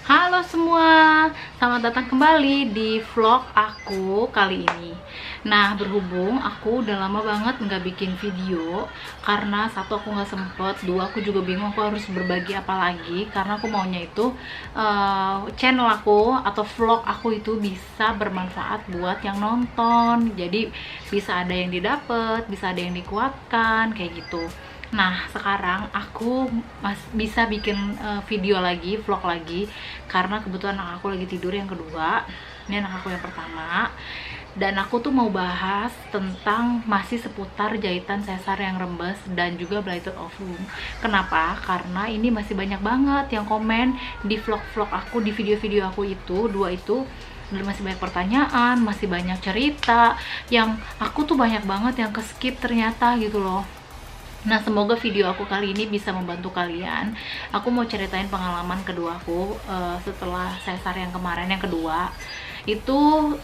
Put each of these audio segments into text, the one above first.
Halo semua, selamat datang kembali di vlog aku kali ini. Nah, berhubung aku udah lama banget nggak bikin video karena satu, aku nggak sempet, dua, aku juga bingung aku harus berbagi apa lagi, karena aku maunya itu channel aku atau vlog aku itu bisa bermanfaat buat yang nonton. Jadi bisa ada yang didapat, bisa ada yang dikuatkan kayak gitu. Nah, sekarang aku bisa bikin video lagi, vlog lagi, karena kebetulan anak aku lagi tidur yang kedua. Ini anak aku yang pertama. Dan aku tuh mau bahas tentang masih seputar jahitan sesar yang rembes dan juga blighted ovum. Kenapa? Karena ini masih banyak banget yang komen di vlog-vlog aku, di video-video aku itu, dua itu. Dan masih banyak pertanyaan, masih banyak cerita yang aku tuh banyak banget yang ke-skip ternyata gitu loh. Nah, semoga video aku kali ini bisa membantu kalian. Aku mau ceritain pengalaman kedua aku setelah sesar yang kemarin, yang kedua. Itu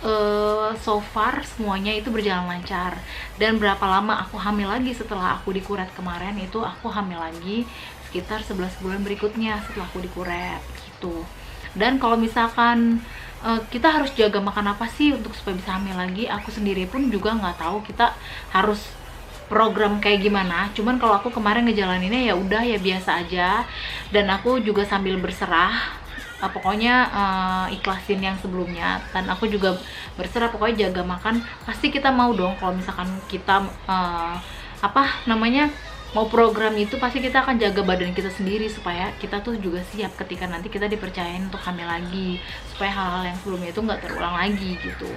so far semuanya itu berjalan lancar. Dan berapa lama aku hamil lagi setelah aku dikuret kemarin, itu aku hamil lagi sekitar 11 bulan berikutnya setelah aku dikuret gitu. Dan kalau misalkan kita harus jaga makan apa sih untuk supaya bisa hamil lagi, aku sendiri pun juga nggak tahu kita harus program kayak gimana. Cuman kalau aku kemarin ngejalaninnya ya udah ya biasa aja, dan aku juga sambil berserah, pokoknya ikhlasin yang sebelumnya, dan aku juga berserah pokoknya jaga makan. Pasti kita mau dong kalau misalkan kita apa namanya mau program itu, pasti kita akan jaga badan kita sendiri supaya kita tuh juga siap ketika nanti kita dipercayain untuk hamil lagi, supaya hal-hal yang sebelumnya itu nggak terulang lagi gitu.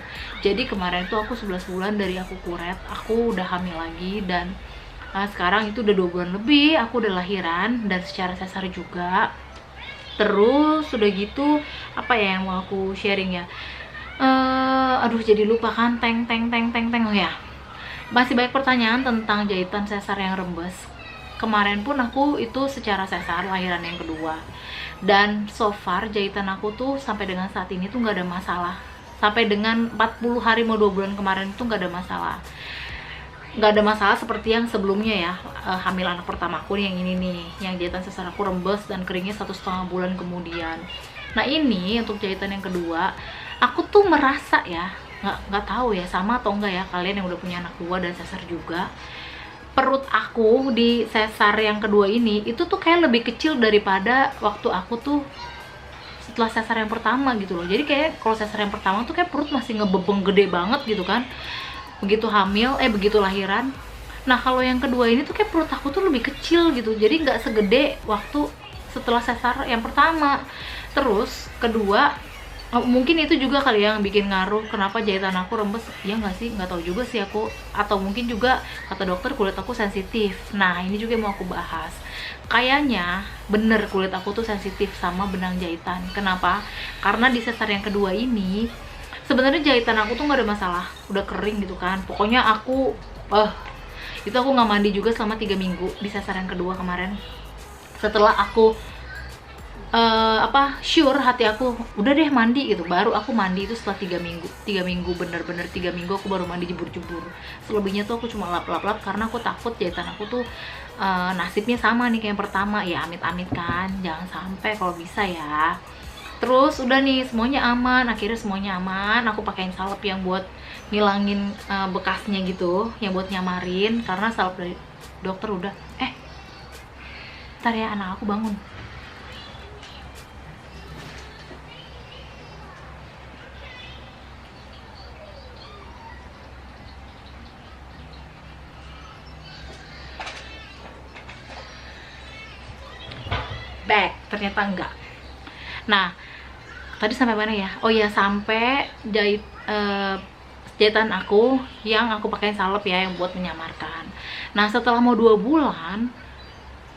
Jadi kemarin itu aku 11 bulan dari aku kuret, aku udah hamil lagi, dan sekarang itu udah 2 bulan lebih aku udah lahiran dan secara sesar juga. Terus udah gitu, apa ya yang mau aku sharing ya, aduh jadi lupa kan, oh ya, masih banyak pertanyaan tentang jahitan sesar yang rembes. Kemarin pun aku itu secara sesar lahiran yang kedua, dan so far jahitan aku tuh sampai dengan saat ini tuh nggak ada masalah. Sampai dengan 40 hari mau 2 bulan kemarin tuh nggak ada masalah. Nggak ada masalah seperti yang sebelumnya ya, hamil anak pertama aku nih, yang ini nih, yang jahitan sesar aku rembes dan keringnya 1,5 bulan kemudian. Nah, ini untuk jahitan yang kedua, aku tuh merasa ya, nggak tahu ya sama atau enggak ya kalian yang udah punya anak dua dan sesar juga, perut aku di sesar yang kedua ini itu tuh kayak lebih kecil daripada waktu aku tuh setelah sesar yang pertama gitu loh. Jadi kayak kalau sesar yang pertama tuh kayak perut masih ngebebeng gede banget gitu kan, begitu hamil, begitu lahiran. Nah, kalau yang kedua ini tuh kayak perut aku tuh lebih kecil gitu, jadi nggak segede waktu setelah sesar yang pertama. Terus kedua, mungkin itu juga kali ya yang bikin ngaruh kenapa jahitan aku rembes, ya nggak sih, nggak tahu juga sih aku. Atau mungkin juga kata dokter kulit aku sensitif. Nah, ini juga yang mau aku bahas. Kayaknya bener kulit aku tuh sensitif sama benang jahitan. Kenapa? Karena di sesar yang kedua ini sebenarnya jahitan aku tuh nggak ada masalah, udah kering gitu kan. Pokoknya aku itu aku nggak mandi juga selama 3 minggu di sesar yang kedua kemarin. Setelah aku sure hati aku udah deh mandi gitu, baru aku mandi itu setelah 3 minggu, bener-bener 3 minggu aku baru mandi jebur-jebur. Selebihnya tuh aku cuma lap-lap karena aku takut jahitan aku tuh nasibnya sama nih kayak yang pertama. Ya amit-amit kan, jangan sampai kalau bisa ya. Terus udah nih semuanya aman, akhirnya semuanya aman. Aku pakein salep yang buat ngilangin bekasnya gitu, yang buat nyamarin, karena salep dari dokter udah. Ntar ya, anak aku bangun. Back, ternyata enggak. Nah, tadi sampai mana ya? Oh ya, sampai jahitan aku yang aku pakai salep ya, yang buat menyamarkan. Nah, setelah mau 2 bulan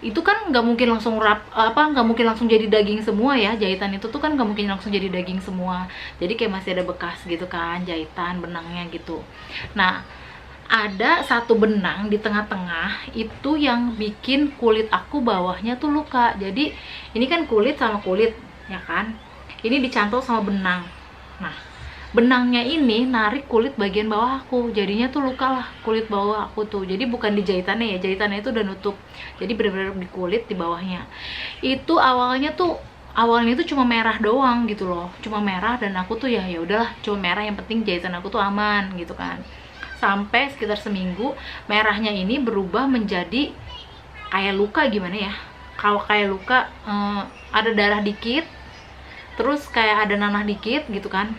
itu kan nggak mungkin langsung nggak mungkin langsung jadi daging semua ya, jahitan itu tuh kan nggak mungkin langsung jadi daging semua. Jadi kayak masih ada bekas gitu kan, jahitan benangnya gitu. Nah, ada satu benang di tengah-tengah itu yang bikin kulit aku bawahnya tuh luka. Jadi ini kan kulit sama kulit ya kan, ini dicantol sama benang. Nah, benangnya ini narik kulit bagian bawah aku, jadinya tuh luka lah kulit bawah aku tuh. Jadi bukan di jahitannya ya, jahitannya itu udah nutup, jadi benar-benar di kulit di bawahnya. Itu awalnya tuh awalnya itu cuma merah doang gitu loh, cuma merah, dan aku tuh ya udahlah cuma merah, yang penting jahitan aku tuh aman gitu kan. Sampai sekitar seminggu merahnya ini berubah menjadi kayak luka, gimana ya, kalau kayak luka ada darah dikit, terus kayak ada nanah dikit gitu kan,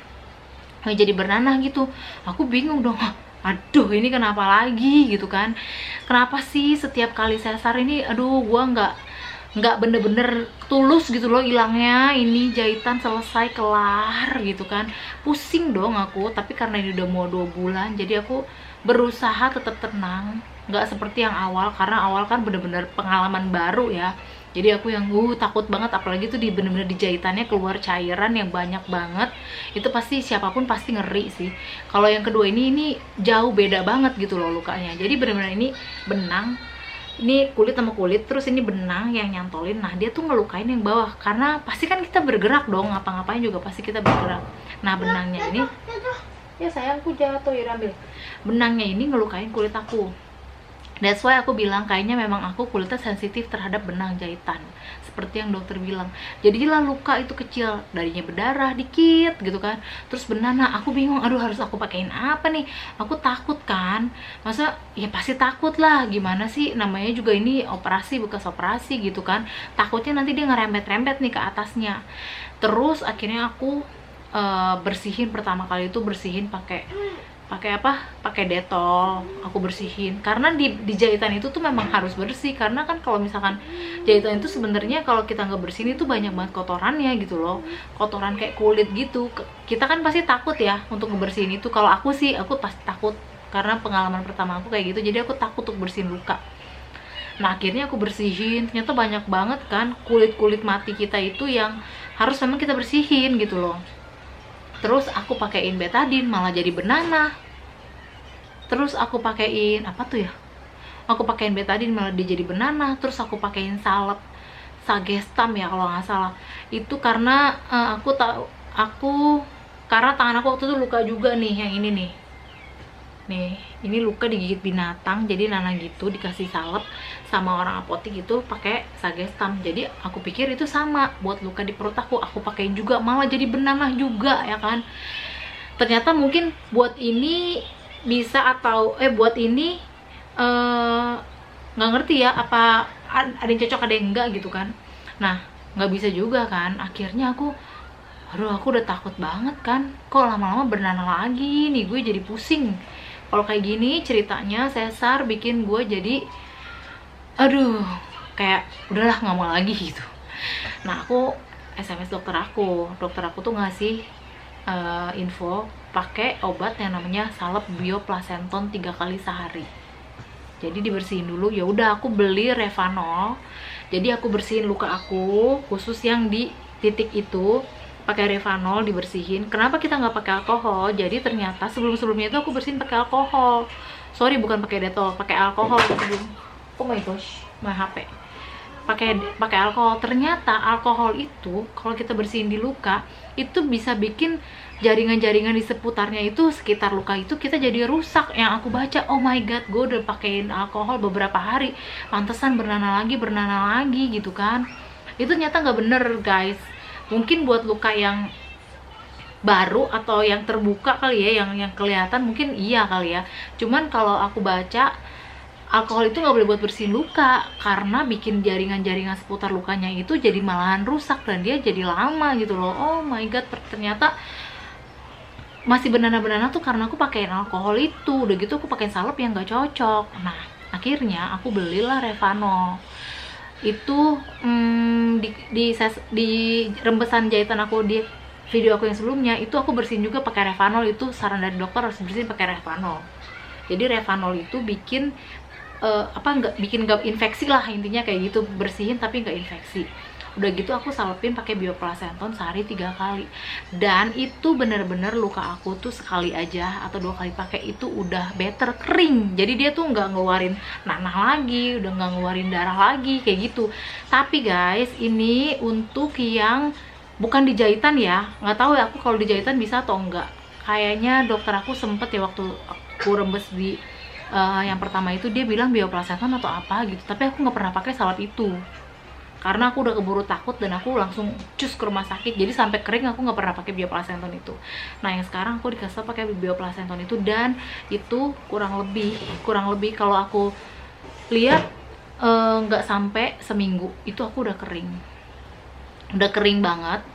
jadi bernanah gitu. Aku bingung dong, aduh ini kenapa lagi gitu kan, kenapa sih setiap kali sesar ini, aduh gua nggak bener-bener tulus gitu loh hilangnya, ini jahitan selesai kelar gitu kan, pusing dong aku. Tapi karena ini udah mau 2 bulan, jadi aku berusaha tetap tenang, nggak seperti yang awal, karena awal kan bener-bener pengalaman baru ya. Jadi aku yang takut banget, apalagi tuh bener-bener di jahitannya keluar cairan yang banyak banget, itu pasti siapapun pasti ngeri sih. Kalau yang kedua ini jauh beda banget gitu loh lukanya, jadi bener-bener ini benang, ini kulit sama kulit, terus ini benang yang nyantolin. Nah dia tuh ngelukain yang bawah, karena pasti kan kita bergerak dong, ngapa-ngapain juga pasti kita bergerak. Nah benangnya ini, ya sayangku jatuh, ya ambil. Benangnya ini ngelukain kulit aku. That's why aku bilang kayaknya memang aku kulitnya sensitif terhadap benang jahitan, seperti yang dokter bilang. Jadilah luka itu kecil, darinya berdarah dikit gitu kan, terus benana. Aku bingung, aduh harus aku pakein apa nih, aku takut kan, masa ya pasti takut lah, gimana sih, namanya juga ini operasi bekas operasi gitu kan, takutnya nanti dia ngerembet-rembet nih ke atasnya. Terus akhirnya aku bersihin, pertama kali itu bersihin pakai apa, pakai detol. Aku bersihin karena di jahitan itu tuh memang harus bersih, karena kan kalau misalkan jahitan itu sebenarnya kalau kita nggak bersihin itu banyak banget kotorannya gitu loh, kotoran kayak kulit gitu. Kita kan pasti takut ya untuk ngebersihin itu. Kalau aku sih, aku pasti takut karena pengalaman pertama aku kayak gitu, jadi aku takut untuk bersihin luka. Nah akhirnya aku bersihin, ternyata banyak banget kan kulit-kulit mati kita itu yang harus memang kita bersihin gitu loh. Terus aku pakein betadine malah jadi benana. Terus aku pakein apa tuh ya, aku pakein betadine malah dia jadi benana. Terus aku pakein salep Sagestam ya kalau nggak salah. Itu karena karena tangan aku waktu itu luka juga nih, yang ini nih. Nih, ini luka digigit binatang, jadi nanah gitu, dikasih salep sama orang apotek itu pakai Sagestam. Jadi aku pikir itu sama buat luka di perut aku pakein juga, malah jadi benanah juga ya kan. Ternyata mungkin buat ini bisa, atau buat ini nggak ngerti ya, apa ada yang cocok ada yang enggak gitu kan. Nah nggak bisa juga kan. Akhirnya aku udah takut banget kan, kok lama-lama bernanah lagi nih, gue jadi pusing. Kalau kayak gini ceritanya sesar bikin gue jadi aduh, kayak udahlah nggak mau lagi gitu. Nah aku SMS dokter aku tuh ngasih info pakai obat yang namanya salep bioplasenton 3 kali sehari. Jadi dibersihin dulu. Ya udah aku beli Revanol, jadi aku bersihin luka aku khusus yang di titik itu pakai Revanol, dibersihin. Kenapa kita nggak pakai alkohol? Jadi ternyata sebelumnya itu aku bersihin pakai alkohol. Sorry, bukan pakai detol, pakai alkohol sebelum. Oh my gosh, my HP. Pakai alkohol. Ternyata alkohol itu kalau kita bersihin di luka itu bisa bikin jaringan-jaringan di seputarnya itu, sekitar luka itu, kita jadi rusak. Yang aku baca, oh my god, gue udah pakein alkohol beberapa hari, pantesan bernanah lagi gitu kan. Itu ternyata nggak bener guys. Mungkin buat luka yang baru atau yang terbuka kali ya, yang kelihatan mungkin iya kali ya. Cuman kalau aku baca, alkohol itu nggak boleh buat bersihin luka, karena bikin jaringan-jaringan seputar lukanya itu jadi malahan rusak dan dia jadi lama gitu loh. Oh my god, ternyata masih benana-benana tuh karena aku pakein alkohol itu. Udah gitu aku pakein salep yang nggak cocok. Nah akhirnya aku belilah Revanol. Itu di rembesan jahitan aku di video aku yang sebelumnya itu aku bersihin juga pakai Revanol. Itu saran dari dokter harus bersihin pakai Revanol. Jadi Revanol itu bikin nggak infeksi lah, intinya kayak gitu, bersihin tapi nggak infeksi. Udah gitu aku salepin pakai bioplasenton sehari 3 kali, dan itu bener-bener luka aku tuh sekali aja atau 2 kali pakai itu udah better, kering. Jadi dia tuh nggak ngeluarin nanah lagi, udah nggak ngeluarin darah lagi kayak gitu. Tapi guys, ini untuk yang bukan di jahitan ya, nggak tahu ya aku kalau di jahitan bisa atau enggak. Kayaknya dokter aku sempet ya waktu aku rembes di yang pertama itu, dia bilang bioplasenton atau apa gitu, tapi aku nggak pernah pakai salep itu karena aku udah keburu takut dan aku langsung cus ke rumah sakit. Jadi sampai kering aku nggak pernah pakai bioplacenton itu. Nah yang sekarang aku dikasih pakai bioplacenton itu, dan itu kurang lebih kalau aku lihat nggak sampai seminggu itu aku udah kering banget,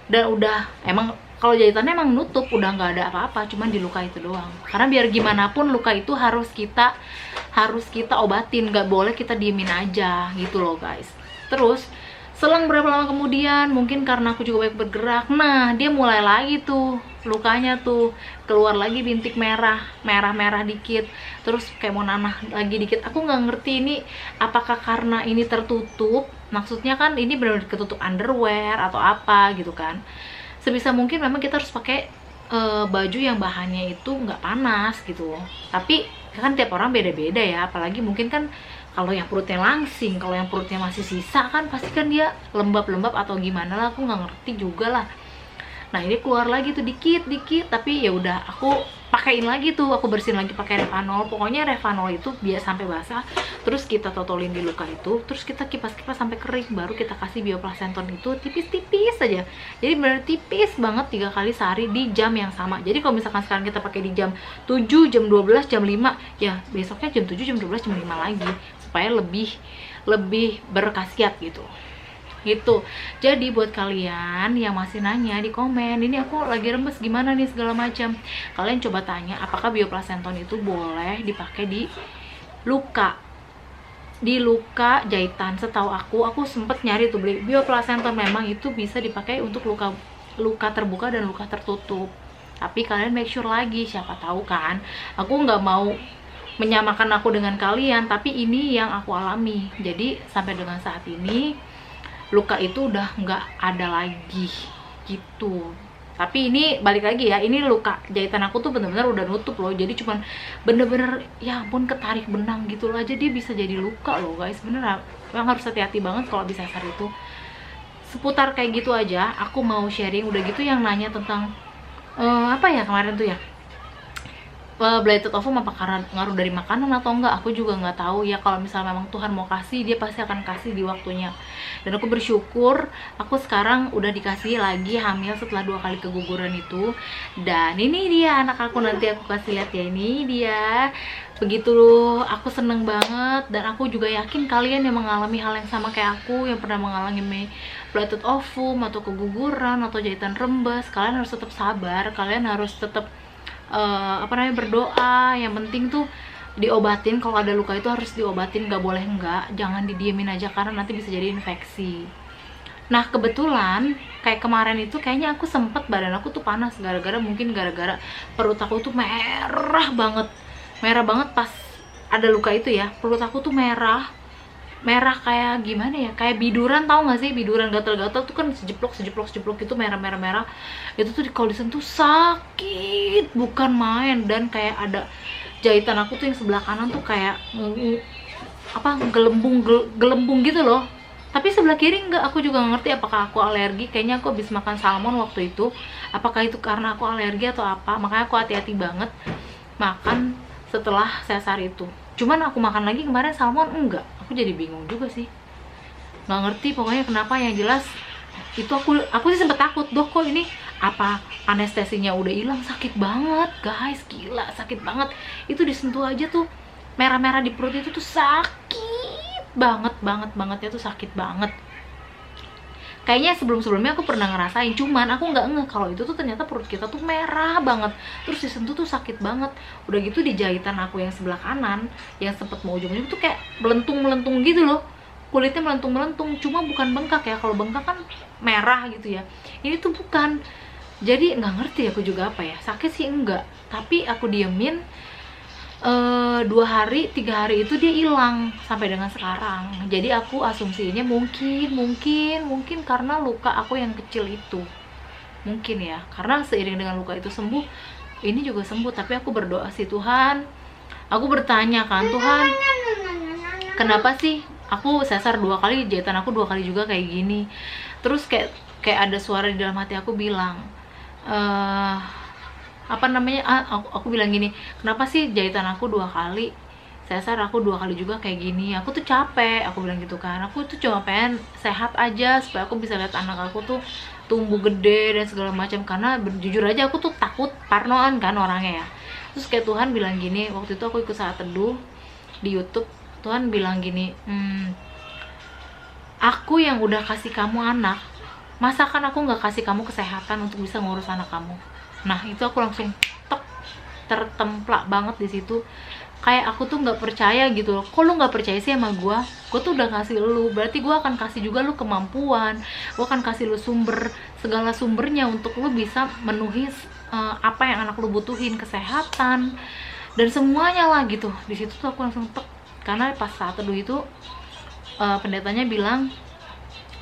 dan udah emang kalau jahitannya emang nutup, udah nggak ada apa-apa, cuman di luka itu doang. Karena biar gimana pun luka itu harus kita obatin, nggak boleh kita diemin aja gitu loh guys. Terus selang berapa lama kemudian, mungkin karena aku juga banyak bergerak, nah dia mulai lagi tuh lukanya tuh keluar lagi bintik merah dikit, terus kayak mau nanah lagi dikit. Aku nggak ngerti ini apakah karena ini tertutup, maksudnya kan ini benar-benar ketutup underwear atau apa gitu kan. Sebisa mungkin memang kita harus pakai baju yang bahannya itu nggak panas gitu. Tapi kan tiap orang beda-beda ya, apalagi mungkin kan kalau yang perutnya langsing, kalau yang perutnya masih sisa kan pasti kan dia lembab-lembab atau gimana lah, aku nggak ngerti juga lah. Nah ini keluar lagi tuh dikit, tapi ya udah aku pakein lagi tuh, aku bersihin lagi pakai Revanol. Pokoknya Revanol itu biar sampai basah, terus kita totolin di luka itu, terus kita kipas-kipas sampai kering, baru kita kasih bioplacenton itu tipis-tipis aja. Jadi benar tipis banget 3 kali sehari di jam yang sama. Jadi kalau misalkan sekarang kita pakai di jam 7, jam 12, jam 5, ya besoknya jam 7, jam 12, jam 5 lagi, supaya lebih berkhasiat gitu. Jadi buat kalian yang masih nanya di komen, ini aku lagi rembes gimana nih segala macam, kalian coba tanya apakah bioplacenton itu boleh dipakai di luka jahitan. Setahu aku sempet nyari tuh beli bioplacenton, memang itu bisa dipakai untuk luka terbuka dan luka tertutup. Tapi kalian make sure lagi, siapa tahu kan, aku nggak mau menyamakan aku dengan kalian, tapi ini yang aku alami. Jadi sampai dengan saat ini luka itu udah nggak ada lagi gitu. Tapi ini balik lagi ya, ini luka jahitan aku tuh bener-bener udah nutup loh, jadi cuman bener-bener ya ampun ketarik benang gitu loh aja dia bisa jadi luka loh guys. Bener yang harus hati-hati banget kalau bisa sar itu. Seputar kayak gitu aja aku mau sharing. Udah gitu yang nanya tentang apa ya kemarin tuh ya, blighted ovum apa karena ngaruh dari makanan atau enggak, aku juga nggak tahu ya. Kalau misalnya memang Tuhan mau kasih, dia pasti akan kasih di waktunya. Dan aku bersyukur aku sekarang udah dikasih lagi hamil setelah 2 kali keguguran itu. Dan ini dia anak aku, nanti aku kasih lihat ya, ini dia. Begitu aku seneng banget, dan aku juga yakin kalian yang mengalami hal yang sama kayak aku, yang pernah mengalami blighted ovum atau keguguran atau jahitan rembes, kalian harus tetap sabar, kalian harus tetap berdoa. Yang penting tuh diobatin, kalau ada luka itu harus diobatin, nggak boleh enggak, jangan didiemin aja karena nanti bisa jadi infeksi. Nah kebetulan kayak kemarin itu kayaknya aku sempet badan aku tuh panas, mungkin gara-gara perut aku tuh merah banget pas ada luka itu ya. Perut aku tuh merah kayak gimana ya, kayak biduran, tahu nggak sih biduran gatal-gatal tuh kan, sejeplok itu merah. Itu tuh kalau disentuh sakit bukan main. Dan kayak ada jahitan aku tuh yang sebelah kanan tuh kayak gelembung gitu loh. Tapi sebelah kiri enggak, aku juga nggak ngerti apakah aku alergi. Kayaknya aku habis makan salmon waktu itu, apakah itu karena aku alergi atau apa. Makanya aku hati-hati banget makan setelah sesar itu. Cuman aku makan lagi kemarin salmon enggak, aku jadi bingung juga sih, nggak ngerti pokoknya kenapa. Yang jelas itu aku sih sempet takut, kok ini apa anestesinya udah hilang. Sakit banget guys, gila sakit banget. Itu disentuh aja tuh merah-merah di perut itu tuh sakit banget ya, tuh sakit banget. Kayaknya sebelumnya aku pernah ngerasain, cuman aku nggak ngeh kalau itu tuh ternyata perut kita tuh merah banget, terus disentuh tuh sakit banget. Udah gitu di jahitan aku yang sebelah kanan, yang sempet mau ujung-ujung tuh kayak melentung gitu loh, kulitnya melentung, cuma bukan bengkak ya. Kalau bengkak kan merah gitu ya, ini tuh bukan. Jadi nggak ngerti aku juga apa ya, sakit sih enggak, tapi aku diemin 2 hari 3 hari itu dia hilang sampai dengan sekarang. Jadi aku asumsinya mungkin karena luka aku yang kecil itu, mungkin ya, karena seiring dengan luka itu sembuh, ini juga sembuh. Tapi aku berdoa sih, Tuhan, aku bertanya kan, Tuhan kenapa sih aku sesar 2 kali, jahitan aku 2 kali juga kayak gini. Terus kayak ada suara di dalam hati aku bilang, aku bilang gini, kenapa sih jahitan aku 2 kali Cesar aku 2 kali juga kayak gini, aku tuh capek, aku bilang gitu kan. Aku tuh cuma pengen sehat aja supaya aku bisa lihat anak aku tuh tumbuh gede dan segala macam. Karena jujur aja aku tuh takut, parnoan kan orangnya ya. Terus kayak Tuhan bilang gini, waktu itu aku ikut saat teduh di YouTube. Tuhan bilang gini, aku yang udah kasih kamu anak, masakan aku nggak kasih kamu kesehatan untuk bisa ngurus anak kamu. Nah itu aku langsung tertemplak banget di situ. Kayak aku tuh nggak percaya gitu loh. Kok lu nggak percaya sih sama gue tuh udah kasih lu, berarti gue akan kasih juga lu kemampuan, gue akan kasih lu segala sumbernya untuk lu bisa menuhi apa yang anak lu butuhin, kesehatan dan semuanya lah gitu. Di situ tuh aku langsung karena pas saat teduh itu pendetanya bilang,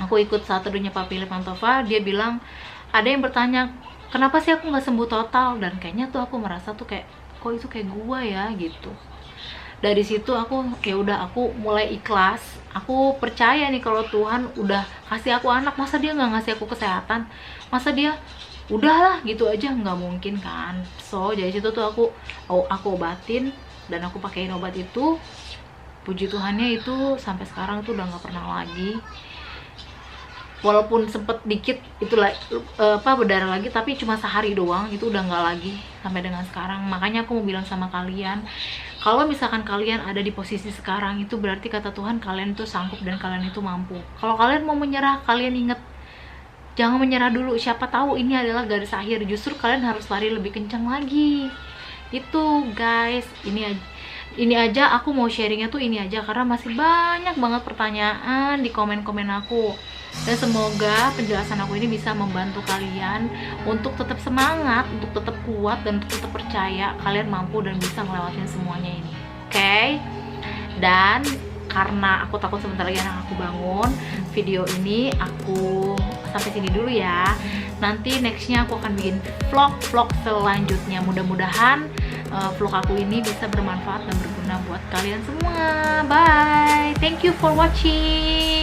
aku ikut saat teduhnya Pak Philip Mantova, dia bilang ada yang bertanya kenapa sih aku nggak sembuh total, dan kayaknya tuh aku merasa tuh kayak kok itu kayak gua ya gitu. Dari situ aku ya udah, aku mulai ikhlas, aku percaya nih kalau Tuhan udah kasih aku anak, masa dia nggak ngasih aku kesehatan, masa dia udahlah gitu aja, nggak mungkin kan. So dari situ tuh aku obatin dan aku pakein obat itu. Puji Tuhannya itu sampai sekarang tuh udah nggak pernah lagi, walaupun sempet dikit itu berdarah lagi, tapi cuma sehari doang, itu udah nggak lagi sampai dengan sekarang. Makanya aku mau bilang sama kalian, kalau misalkan kalian ada di posisi sekarang, itu berarti kata Tuhan kalian tuh sanggup dan kalian itu mampu. Kalau kalian mau menyerah, kalian inget, jangan menyerah dulu, siapa tahu ini adalah garis akhir, justru kalian harus lari lebih kencang lagi. Itu guys, ini aja aku mau sharingnya tuh ini aja, karena masih banyak banget pertanyaan di komen-komen aku. Dan semoga penjelasan aku ini bisa membantu kalian untuk tetap semangat, untuk tetap kuat, dan untuk tetap percaya kalian mampu dan bisa ngelewatin semuanya ini. Oke? Dan karena aku takut sebentar lagi anak aku bangun, video ini aku sampai sini dulu ya. Nanti nextnya aku akan bikin vlog selanjutnya. Mudah-mudahan vlog aku ini bisa bermanfaat dan berguna buat kalian semua. Bye. Thank you for watching.